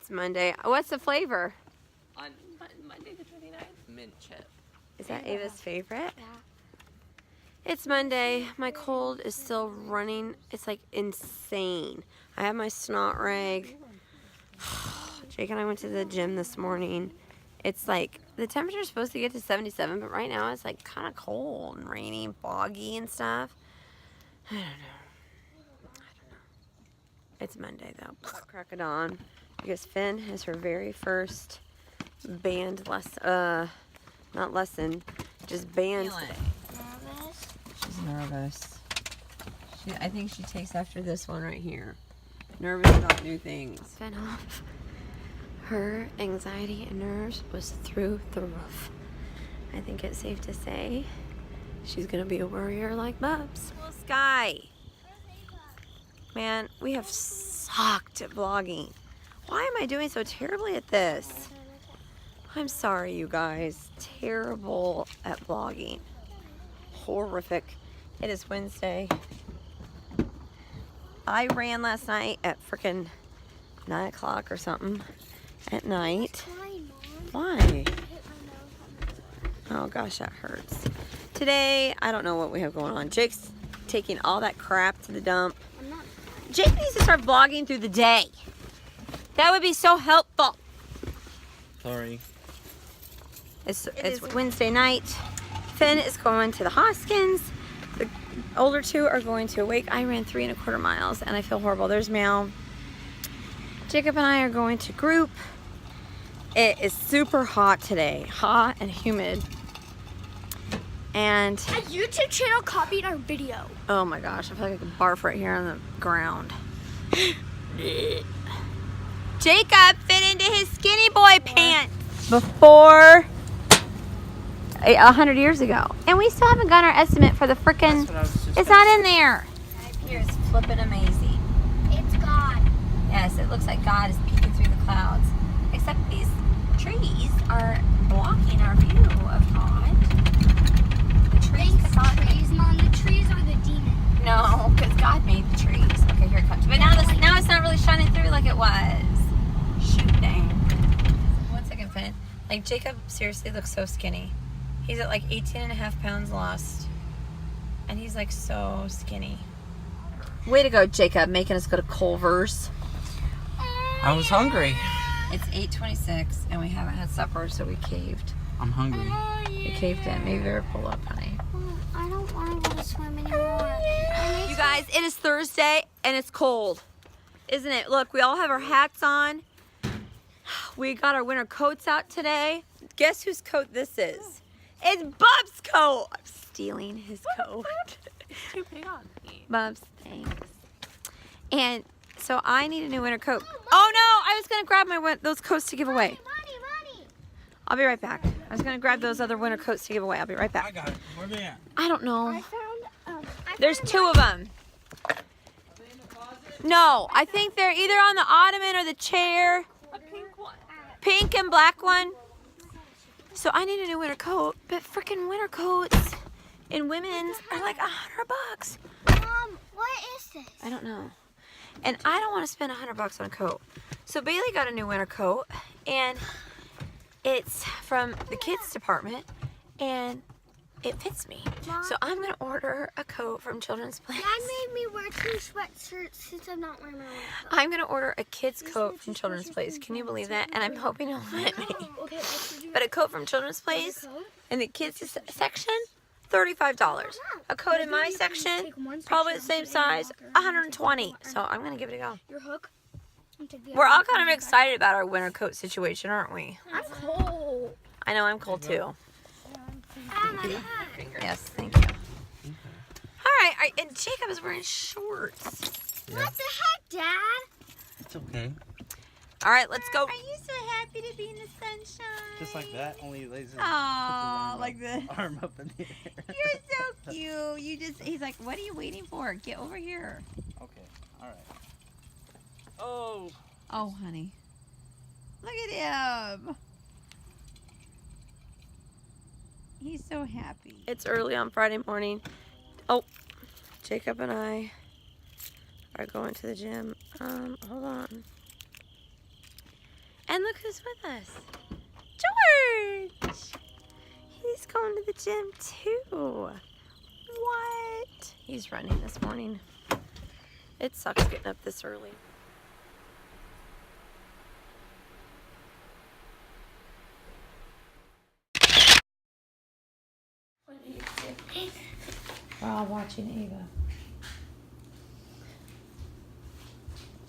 It's Monday. What's the flavor? On Monday the 29th, mint chip. Is that Ava's favorite? Yeah. It's Monday. My cold is still running. It's like insane. I have my snot rag. Jake and I went to the gym this morning. It's like the temperature is supposed to get to 77, but right now it's like kind of cold and rainy and foggy and stuff. I don't know. It's Monday though. Crack of dawn because Finn has her very first band lesson. Not lesson, just band. Nervous? She's nervous. I think she takes after this one right here. Nervous about new things. Finn off. Her anxiety and nerves was through the roof. I think it's safe to say she's gonna be a worrier like Bubs. Well, Sky. Man, we have sucked at vlogging. Why am I doing so terribly at this? I'm sorry, you guys. Terrible at vlogging. Horrific. It is Wednesday. I ran last night at frickin' 9 o'clock or something at night. Why? Oh gosh, that hurts. Today, I don't know what we have going on. Jake's taking all that crap to the dump. Jake needs to start vlogging through the day. That would be so helpful. Sorry. It's Wednesday night. Finn is going to the Hoskins. The older two are going to Awake. I ran 3 1/4 miles and I feel horrible. There's Mal. Jacob and I are going to group. It is super hot today. Hot and humid. And A YouTube channel copied our video. oh my gosh, I feel like I could barf right here on the ground. Jacob fit into his skinny boy pants before 100 years ago. And we still haven't got our estimate for the frickin', it's not in there. Here, it's flipping amazing. It's God. Yes, it looks like God is peeking through the clouds. Except these trees are blocking our view of God. The trees could not be. Trees, Mom. The trees are the demon. No, because God made the trees. Okay, here it comes. But now it's not really shining through like it was. Shoot, dang. 1 second, Finn. Like, Jacob seriously looks so skinny. He's at like 18.5 pounds lost. And he's like so skinny. Way to go, Jacob, making us go to Culver's. I was hungry. It's 8:26 and we haven't had supper, so we caved. I'm hungry. We caved in. Maybe better pull up, honey. I don't want to go to swim anymore. You guys, it is Thursday and it's cold, isn't it? Look, we all have our hats on. We got our winter coats out today. Guess whose coat this is? It's Bub's coat. I'm stealing his coat. It's too big on me. Bubs, thanks. And so I need a new winter coat. Oh no, I was gonna grab those coats to give away. Money. I'll be right back. I was gonna grab those other winter coats to give away. I'll be right I back. got it. Where they at? I don't know. I found. There's 2 of them. No, I think they're either on the ottoman or the chair. A pink one. Pink and black one. So I need a new winter coat, but freaking winter coats in women's are like $100. Mom, what is this? I don't know. And I don't want to spend $100 on a coat. So Bailey got a new winter coat and it's from the kids department and it fits me. Mom? So I'm going to order a coat from Children's Place. Dad made me wear 2 sweatshirts since I'm not wearing my winter coat. I'm going to order a kid's coat from Children's Place. Can you believe that? And I'm hoping he'll let me. Okay, what should you But a coat from Children's Place coat? in the kids section, $35. A coat in my section, probably the same size, $120. So I'm going to give it a go. Your hook? And take the We're other all one. kind of excited about our winter coat situation, aren't we? I'm cold. I know I'm cold too. Ah, my hat. Yes, thank you. All right, and Jacob is wearing shorts. What the heck, Dad? It's okay. All right, let's go. Are you so happy to be in the sunshine? Just like that, only lays his Oh, like this. arm up in the air. You're so cute. He's like, what are you waiting for? Get over here. Okay, all right. Oh. Oh, honey. Look at him. He's so happy. It's early on Friday morning. Oh, Jacob and I are going to the gym. Hold on. And look who's with us. George! He's going to the gym too. What? He's running this morning. It sucks getting up this early. We're all watching Ava.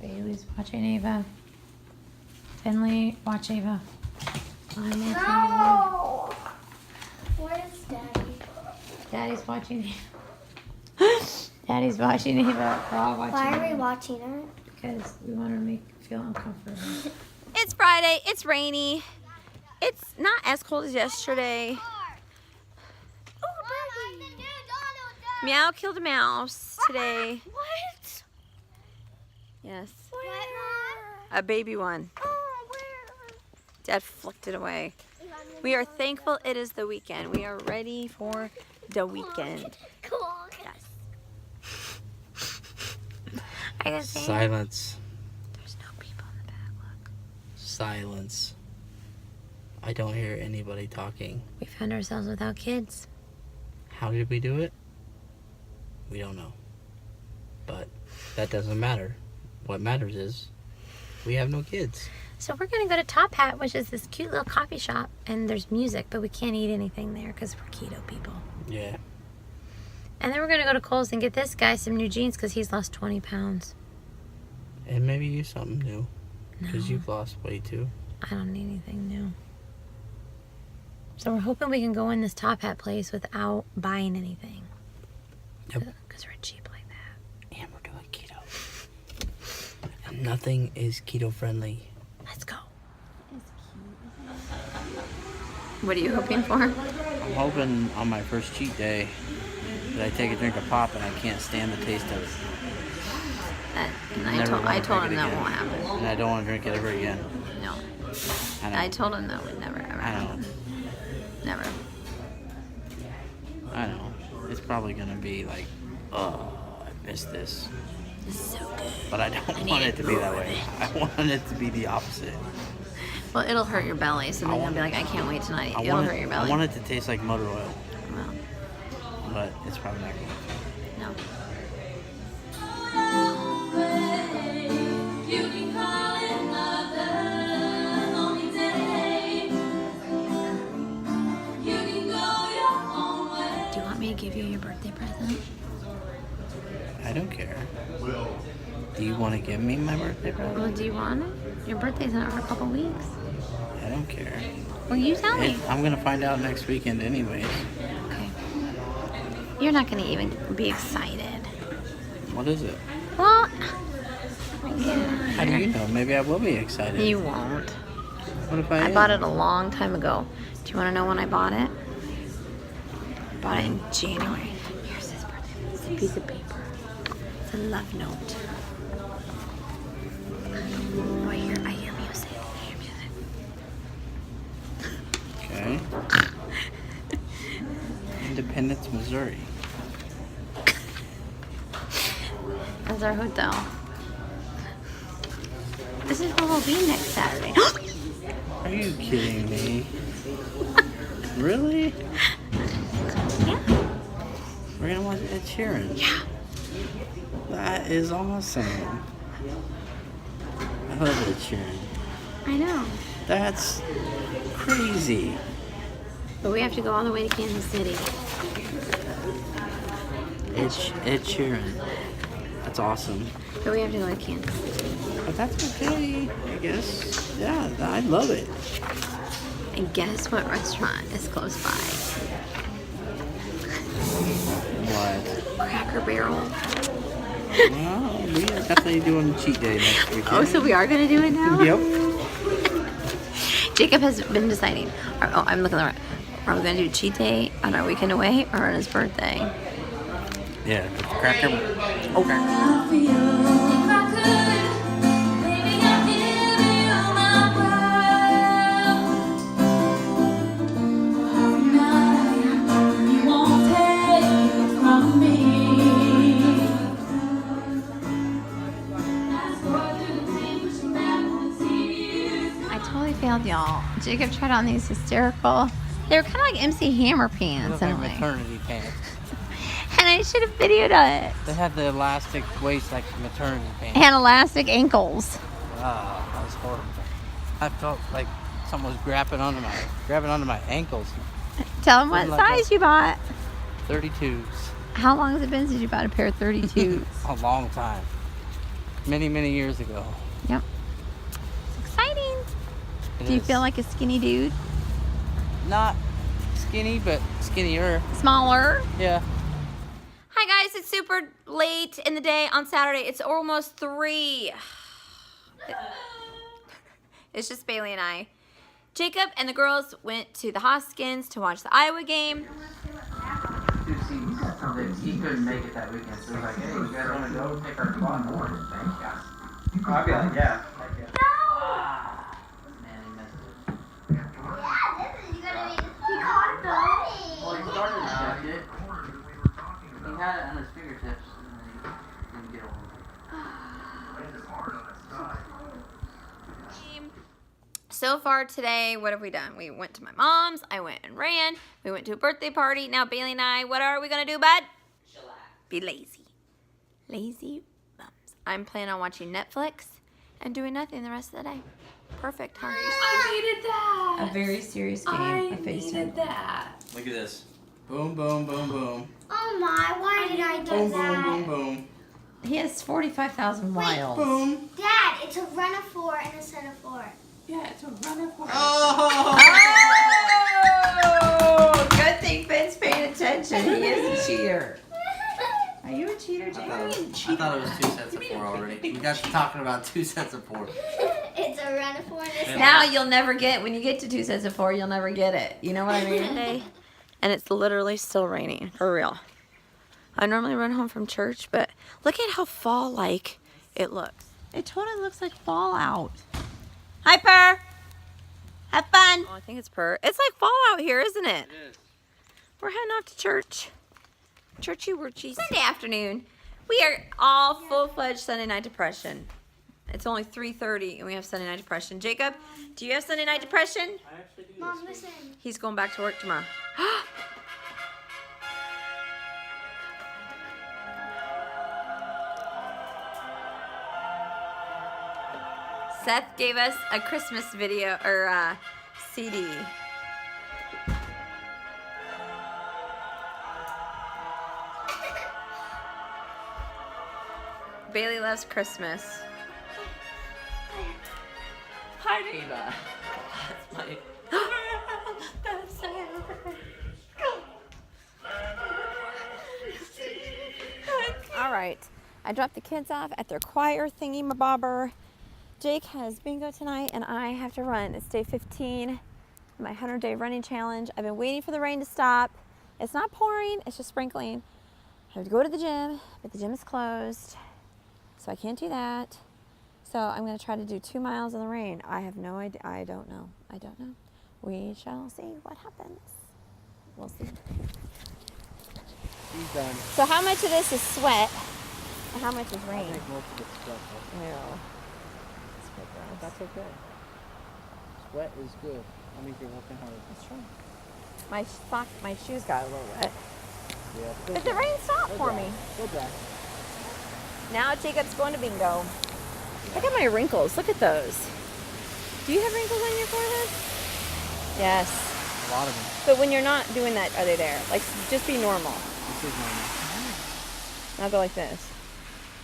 Bailey's watching Ava. Finley, watch Ava. I'm watching Ava. No! Where's Daddy? Daddy's watching Ava. Daddy's watching Ava. We're all watching Why are we Ava. watching her? Because we want to make her feel uncomfortable. It's Friday. It's rainy. It's not as cold as yesterday. Meow killed a mouse today. What? Yes. Where? A baby one. Oh, where? Dad flicked it away. We are thankful it is the weekend. We are ready for the weekend. Cool. Yes. I guess Silence. there's no people in the back. Look. Silence. I don't hear anybody talking. We found ourselves without kids. How did we do it? We don't know. But that doesn't matter. What matters is we have no kids. So we're gonna go to Top Hat, which is this cute little coffee shop, and there's music, but we can't eat anything there because we're keto people. Yeah. And then we're gonna go to Kohl's and get this guy some new jeans because he's lost 20 pounds. And maybe you something new. No, Because you've lost weight too. I don't need anything new. So we're hoping we can go in this Top Hat place without buying anything. Yep. Because we're cheap like that. And we're doing keto. And nothing is keto friendly. Let's go. What are you hoping for? I'm hoping on my first cheat day that I take a drink of pop and I can't stand the taste of it. And Never wanna I told drink him it that again. won't happen. And I don't want to drink it ever again. No. I know. I told him that would never ever I happen. know. Never. I know. It's probably gonna be like, oh, I missed this. It's so good. But I don't want it to be that way. I want it to be the opposite. Well, it'll hurt your belly, so then you'll be like, I can't wait tonight. It'll hurt your belly. I want it to taste like motor oil, Well, but it's probably not going to. no. Do you want me to give you your birthday present? I don't care. Do you want to give me my birthday present? Well, do you want it? Your birthday's not for a couple weeks. I don't care. Well, you tell me. I'm gonna find out next weekend anyways. Okay. You're not going to even be excited. What is it? Well, How do you know? Maybe I will be excited. you won't. What if I I am? bought it a long time ago. Do you want to know when I bought it? I bought it in January. Here's his birthday. It's a piece of paper. It's a love note. Oh, I hear music. I hear music. Okay. Independence, Missouri. That's our hotel. This is where we'll be next Saturday. Are you kidding me? Really? Yeah. We're gonna watch Ed Sheeran. Yeah. That is awesome. I love Ed Sheeran. I know. That's crazy. But we have to go all the way to Kansas City. Ed Sheeran. That's awesome. But we have to go to Kansas City. But that's okay, I guess. Yeah, I love it. And guess what restaurant is close by? What? Cracker Barrel. Well, we are definitely doing cheat day next weekend. Oh, so we are going to do it now? Yep. Jacob has been deciding. I'm looking at. Are we going to do cheat day on our weekend away or on his birthday? Yeah, the cracker. Okay. I failed, y'all. Jacob tried on these hysterical. They were kind of like MC Hammer They pants look in a like way. maternity pants. And I should have videoed it. They have the elastic waist like maternity pants. And elastic ankles. Oh, that was horrible. I felt like someone was grabbing onto my ankles. Tell them what Something like size you bought. 32s. How long has it been since you bought a pair of 32s? A long time. Many, many years ago. Yep. It's exciting. It Do you is. feel like a skinny dude? Not skinny, but skinnier. Smaller? Yeah. Hi guys, it's super late in the day on Saturday. It's almost 3. It's just Bailey and I. Jacob and the girls went to the Hoskins to watch the Iowa game. He couldn't make it that weekend, so he was like, hey, you guys want to go take our spot? Thanks, guys. I'd be like, yeah. Man, he missed it. He caught it Well, he started to catch it. He had it on his fingertips, and then he didn't get a hold of it. So far today, what have we done? We went to my mom's. I went and ran. We went to a birthday party. Now Bailey and I, what are we going to do, bud? Be lazy. Lazy bums. I'm planning on watching Netflix and doing nothing the rest of the day. Perfect, huh? I needed that. A very serious game I of FaceTime. needed that. Look at this. Boom, boom, boom, boom. Oh my, why did I do Boom, boom, that? boom, boom. He has 45,000 miles. Boom. Dad, it's a run of 4 and a set of 4. Yeah, it's a runner for Oh! Oh! Good thing Ben's paying attention. He is a cheater. Are you a cheater, I Jacob? thought it was 2 sets of 4 already. You guys were talking about 2 sets of 4. It's a run of 4 and a set Now you'll never get, when you get to 2 sets of 4, you'll never get it. You know what I mean? Today, and it's literally still raining, for real. I normally run home from church, but look at how fall-like it looks. It totally looks like fallout. Hi, Purr. Have fun. Oh, I think it's Purr. It's like fall out here, isn't it? It is. We're heading off to church. Churchy worchies. Sunday afternoon. We are all full-fledged Sunday night depression. It's only 3:30 and we have Sunday night depression. Jacob, do you have Sunday night depression? I actually do Mom, listen. He's going back to work tomorrow. Seth gave us a Christmas video or CD. Bailey loves Christmas. Hi, Ava. That's my... All right, I dropped the kids off at their choir thingy-mabobber. Jake has bingo tonight, and I have to run. It's day 15, my 100-day running challenge. I've been waiting for the rain to stop. It's not pouring, it's just sprinkling. I have to go to the gym, but the gym is closed, so I can't do that. So I'm gonna try to do 2 miles in the rain. I have no idea, I don't know. We shall see what happens. We'll see. He's done. So how much of this is sweat, and how much is I rain? think most of it's sweat, though. No. But that's okay. Sweat is good. That means you're working hard. That's true. My shoes got a little wet. Yeah. But the rain stopped for me. Go back. Now Jacob's going to bingo. Look at my wrinkles. Look at those. Do you have wrinkles on your forehead? Yes. A lot of them. But when you're not doing that, are they there? Like, just be normal. This is normal. Now go like this.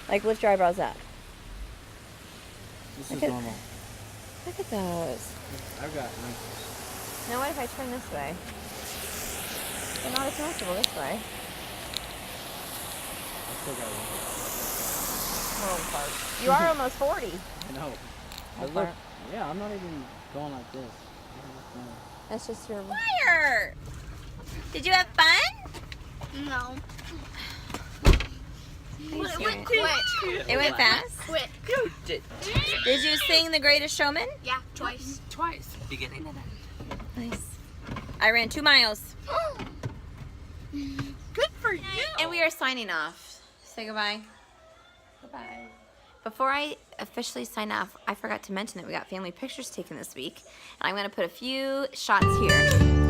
Like, lift your eyebrows up. This Look is at- normal. Look at those. I've got wrinkles. Now what if I turn this way? They're not as noticeable this way. I still got wrinkles. You are almost 40. I know. How But look, far? yeah, I'm not even going like this. That's just your wire. Did you have fun? No. It went quick. It went fast? Quick. Did you sing The Greatest Showman? Yeah, twice. Beginning. Nice. I ran 2 miles. Good for you. And we are signing off. Say goodbye. Goodbye. Before I officially sign off, I forgot to mention that we got family pictures taken this week. And I'm going to put a few shots here.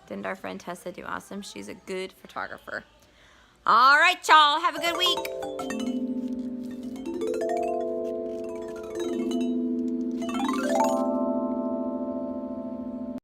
Didn't our friend Tessa do awesome? She's a good photographer. All right, y'all. Have a good week.